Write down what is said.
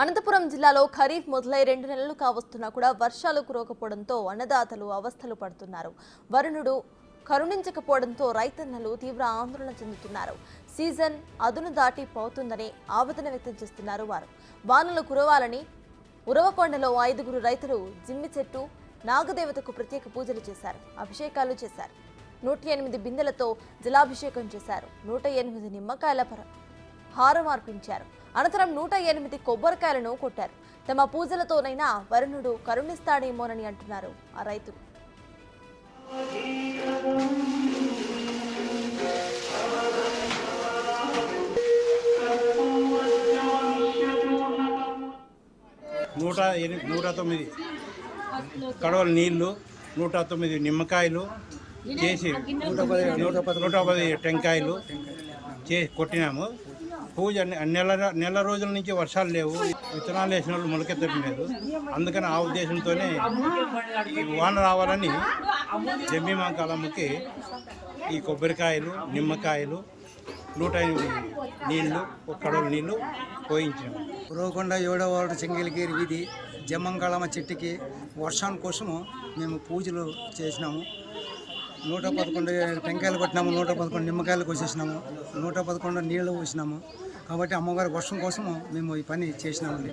అనంతపురం జిల్లాలో ఖరీఫ్ మొదలై 2 నెలలు కావస్తున్నా కూడా వర్షాలు కురవకపోవడంతో అన్నదాతలు అవస్థలు పడుతున్నారు. వరుణుడు కరుణించకపోవడంతో రైతన్నలు తీవ్ర ఆందోళన చెందుతున్నారు. సీజన్ అదును దాటి పోతుందని ఆవేదన వ్యక్తం చేస్తున్నారు వారు. వానలు కురవాలని ఉరవకొండలో 5గురు రైతులు జిమ్మి చెట్టు నాగదేవతకు ప్రత్యేక పూజలు చేశారు, అభిషేకాలు చేశారు. 108 బిందెలతో జలాభిషేకం చేశారు. 108 నిమ్మకాయల హారం అర్పించారు. అనంతరం 108 కొబ్బరికాయలను కొట్టారు. తమ పూజలతోనైనా వరుణుడు కరుణిస్తాడేమోనని అంటున్నారు ఆ రైతులు. నూట 9 కడవల నీళ్లు, 109 నిమ్మకాయలు చేసి 110 టెంకాయలు చేసి కొట్టినాము. పూజ నెల రోజుల నుంచి వర్షాలు లేవు, విత్తనాలు వేసిన వాళ్ళు మొలకెత్తడం లేదు. అందుకని ఆ ఉద్దేశంతోనే వాన రావాలని జమ్మిమా కాలమ్మకి ఈ కొబ్బరికాయలు, నిమ్మకాయలు, 108 నీళ్లు, ఒక కడవల నీళ్లు పోయించాము. ఉరవకొండ 7వ వార్డు చెంగిలిగిరి వీధి జమ్మంకాళమ్మ చెట్టుకి వర్షం కోసము మేము పూజలు చేసినాము. 111 టెంకాయలు కొట్టినాము, 111 నిమ్మకాయలు కోసేసినాము, 111 నీళ్లు పోసినాము. కాబట్టి అమ్మగారి వర్షం కోసము మేము ఈ పని చేసినామండి.